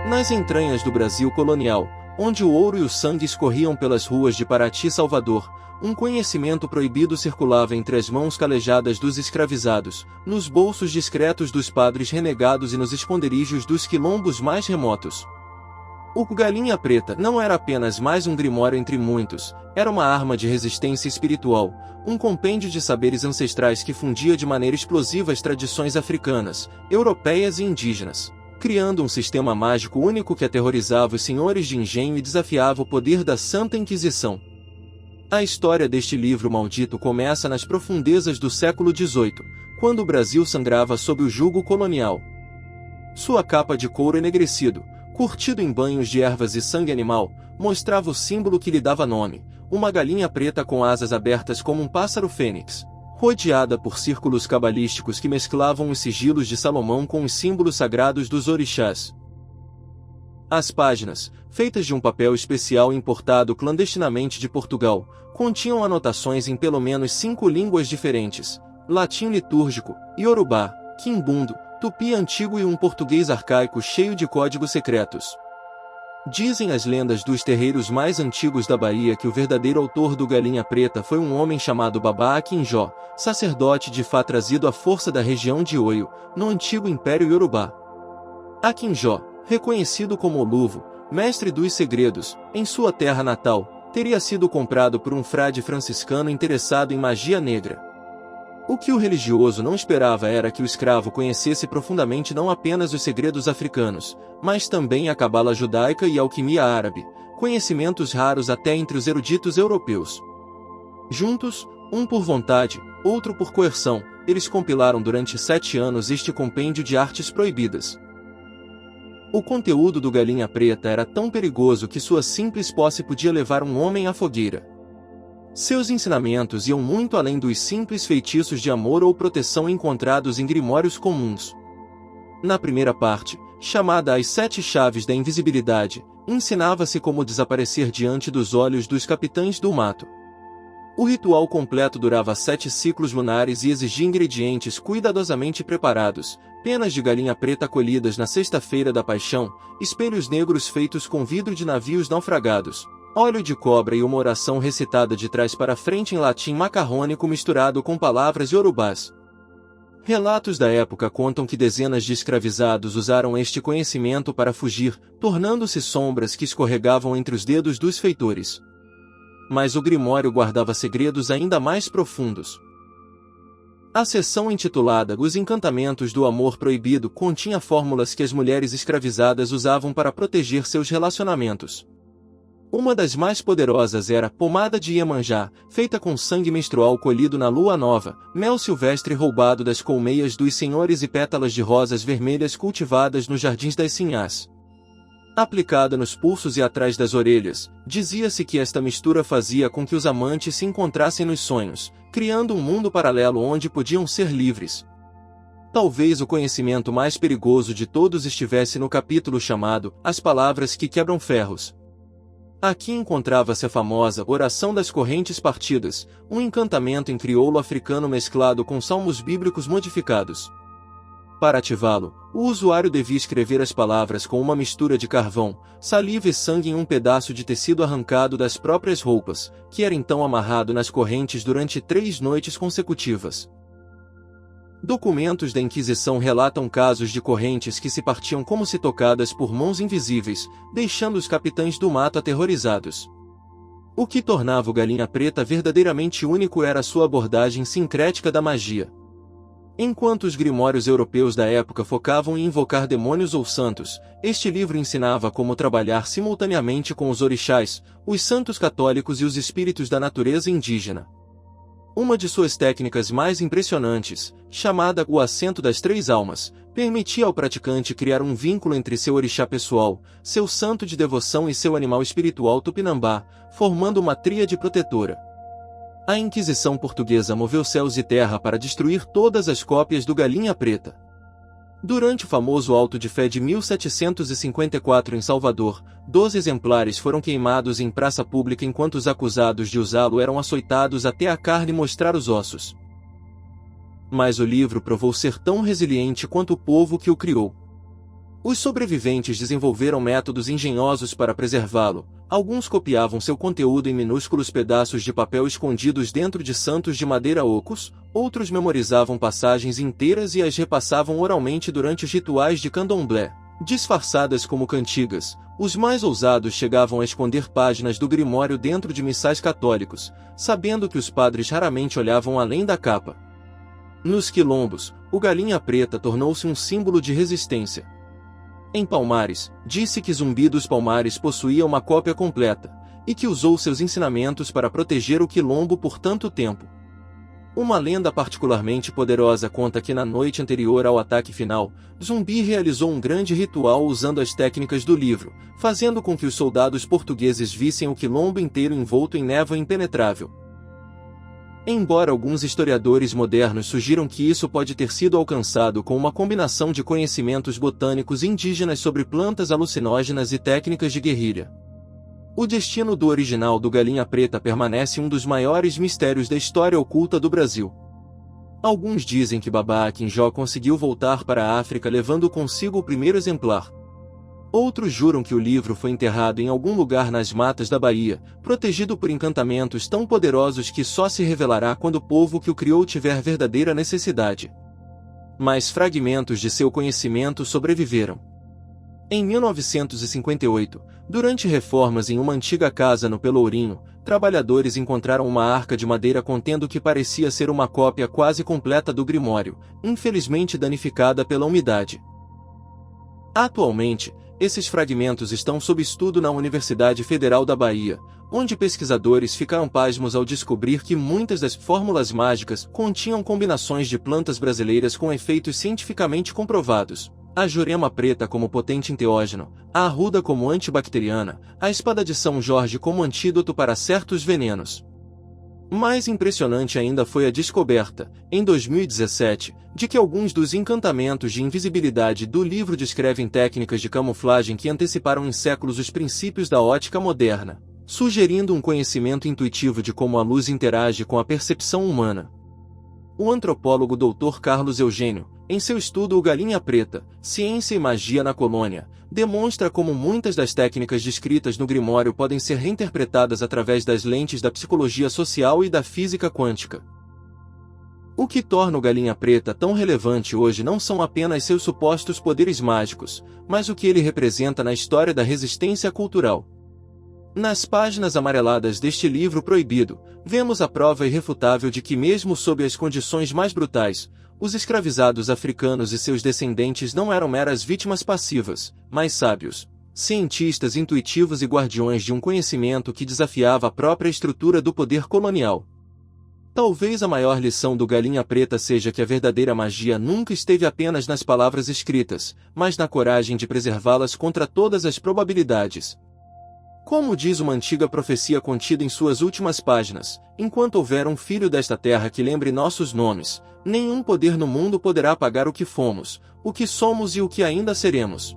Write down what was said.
Nas entranhas do Brasil colonial, onde o ouro e o sangue escorriam pelas ruas de Paraty e Salvador, um conhecimento proibido circulava entre as mãos calejadas dos escravizados, nos bolsos discretos dos padres renegados e nos esconderijos dos quilombos mais remotos. O Galinha Preta não era apenas mais um grimório entre muitos, era uma arma de resistência espiritual, um compêndio de saberes ancestrais que fundia de maneira explosiva as tradições africanas, europeias e indígenas, criando um sistema mágico único que aterrorizava os senhores de engenho e desafiava o poder da Santa Inquisição. A história deste livro maldito começa nas profundezas do século XVIII, quando o Brasil sangrava sob o jugo colonial. Sua capa de couro enegrecido, curtido em banhos de ervas e sangue animal, mostrava o símbolo que lhe dava nome, uma galinha preta com asas abertas como um pássaro fênix, rodeada por círculos cabalísticos que mesclavam os sigilos de Salomão com os símbolos sagrados dos orixás. As páginas, feitas de um papel especial importado clandestinamente de Portugal, continham anotações em pelo menos 5 línguas diferentes: latim litúrgico, iorubá, quimbundo, tupi antigo e um português arcaico cheio de códigos secretos. Dizem as lendas dos terreiros mais antigos da Bahia que o verdadeiro autor do Galinha Preta foi um homem chamado Babá Akinjó, sacerdote de Fá trazido à força da região de Oio, no antigo Império Iorubá. Akinjó, reconhecido como Oluvo, mestre dos segredos, em sua terra natal, teria sido comprado por um frade franciscano interessado em magia negra. O que o religioso não esperava era que o escravo conhecesse profundamente não apenas os segredos africanos, mas também a cabala judaica e a alquimia árabe, conhecimentos raros até entre os eruditos europeus. Juntos, um por vontade, outro por coerção, eles compilaram durante 7 anos este compêndio de artes proibidas. O conteúdo do Galinha Preta era tão perigoso que sua simples posse podia levar um homem à fogueira. Seus ensinamentos iam muito além dos simples feitiços de amor ou proteção encontrados em grimórios comuns. Na primeira parte, chamada As 7 Chaves da Invisibilidade, ensinava-se como desaparecer diante dos olhos dos capitães do mato. O ritual completo durava 7 ciclos lunares e exigia ingredientes cuidadosamente preparados, penas de galinha preta colhidas na sexta-feira da paixão, espelhos negros feitos com vidro de navios naufragados, óleo de cobra e uma oração recitada de trás para frente em latim macarrônico misturado com palavras iorubás. Relatos da época contam que dezenas de escravizados usaram este conhecimento para fugir, tornando-se sombras que escorregavam entre os dedos dos feitores. Mas o grimório guardava segredos ainda mais profundos. A seção intitulada Os Encantamentos do Amor Proibido continha fórmulas que as mulheres escravizadas usavam para proteger seus relacionamentos. Uma das mais poderosas era pomada de Iemanjá, feita com sangue menstrual colhido na lua nova, mel silvestre roubado das colmeias dos senhores e pétalas de rosas vermelhas cultivadas nos jardins das Sinhás. Aplicada nos pulsos e atrás das orelhas, dizia-se que esta mistura fazia com que os amantes se encontrassem nos sonhos, criando um mundo paralelo onde podiam ser livres. Talvez o conhecimento mais perigoso de todos estivesse no capítulo chamado As Palavras que Quebram Ferros. Aqui encontrava-se a famosa Oração das Correntes Partidas, um encantamento em crioulo africano mesclado com salmos bíblicos modificados. Para ativá-lo, o usuário devia escrever as palavras com uma mistura de carvão, saliva e sangue em um pedaço de tecido arrancado das próprias roupas, que era então amarrado nas correntes durante 3 noites consecutivas. Documentos da Inquisição relatam casos de correntes que se partiam como se tocadas por mãos invisíveis, deixando os capitães do mato aterrorizados. O que tornava o Galinha Preta verdadeiramente único era sua abordagem sincrética da magia. Enquanto os grimórios europeus da época focavam em invocar demônios ou santos, este livro ensinava como trabalhar simultaneamente com os orixás, os santos católicos e os espíritos da natureza indígena. Uma de suas técnicas mais impressionantes, chamada o Assento das 3 Almas, permitia ao praticante criar um vínculo entre seu orixá pessoal, seu santo de devoção e seu animal espiritual tupinambá, formando uma tríade protetora. A Inquisição portuguesa moveu céus e terra para destruir todas as cópias do Galinha Preta. Durante o famoso auto de fé de 1754 em Salvador, 12 exemplares foram queimados em praça pública enquanto os acusados de usá-lo eram açoitados até a carne mostrar os ossos. Mas o livro provou ser tão resiliente quanto o povo que o criou. Os sobreviventes desenvolveram métodos engenhosos para preservá-lo. Alguns copiavam seu conteúdo em minúsculos pedaços de papel escondidos dentro de santos de madeira ocos, outros memorizavam passagens inteiras e as repassavam oralmente durante os rituais de candomblé. Disfarçadas como cantigas, os mais ousados chegavam a esconder páginas do Grimório dentro de missais católicos, sabendo que os padres raramente olhavam além da capa. Nos quilombos, o Galinha Preta tornou-se um símbolo de resistência. Em Palmares, disse que Zumbi dos Palmares possuía uma cópia completa, e que usou seus ensinamentos para proteger o quilombo por tanto tempo. Uma lenda particularmente poderosa conta que na noite anterior ao ataque final, Zumbi realizou um grande ritual usando as técnicas do livro, fazendo com que os soldados portugueses vissem o quilombo inteiro envolto em névoa impenetrável. Embora alguns historiadores modernos sugiram que isso pode ter sido alcançado com uma combinação de conhecimentos botânicos indígenas sobre plantas alucinógenas e técnicas de guerrilha. O destino do original do Galinha Preta permanece um dos maiores mistérios da história oculta do Brasil. Alguns dizem que Baba Akinjó conseguiu voltar para a África levando consigo o primeiro exemplar. Outros juram que o livro foi enterrado em algum lugar nas matas da Bahia, protegido por encantamentos tão poderosos que só se revelará quando o povo que o criou tiver verdadeira necessidade. Mas fragmentos de seu conhecimento sobreviveram. Em 1958, durante reformas em uma antiga casa no Pelourinho, trabalhadores encontraram uma arca de madeira contendo o que parecia ser uma cópia quase completa do Grimório, infelizmente danificada pela umidade. Atualmente, esses fragmentos estão sob estudo na Universidade Federal da Bahia, onde pesquisadores ficaram pasmos ao descobrir que muitas das fórmulas mágicas continham combinações de plantas brasileiras com efeitos cientificamente comprovados. A jurema preta como potente enteógeno, a arruda como antibacteriana, a espada de São Jorge como antídoto para certos venenos. Mais impressionante ainda foi a descoberta, em 2017, de que alguns dos encantamentos de invisibilidade do livro descrevem técnicas de camuflagem que anteciparam em séculos os princípios da ótica moderna, sugerindo um conhecimento intuitivo de como a luz interage com a percepção humana. O antropólogo Dr. Carlos Eugênio, em seu estudo O Galinha Preta, Ciência e Magia na Colônia, demonstra como muitas das técnicas descritas no Grimório podem ser reinterpretadas através das lentes da psicologia social e da física quântica. O que torna o Galinha Preta tão relevante hoje não são apenas seus supostos poderes mágicos, mas o que ele representa na história da resistência cultural. Nas páginas amareladas deste livro proibido, vemos a prova irrefutável de que mesmo sob as condições mais brutais, os escravizados africanos e seus descendentes não eram meras vítimas passivas, mas sábios, cientistas intuitivos e guardiões de um conhecimento que desafiava a própria estrutura do poder colonial. Talvez a maior lição do Galinha Preta seja que a verdadeira magia nunca esteve apenas nas palavras escritas, mas na coragem de preservá-las contra todas as probabilidades. Como diz uma antiga profecia contida em suas últimas páginas, enquanto houver um filho desta terra que lembre nossos nomes, nenhum poder no mundo poderá apagar o que fomos, o que somos e o que ainda seremos.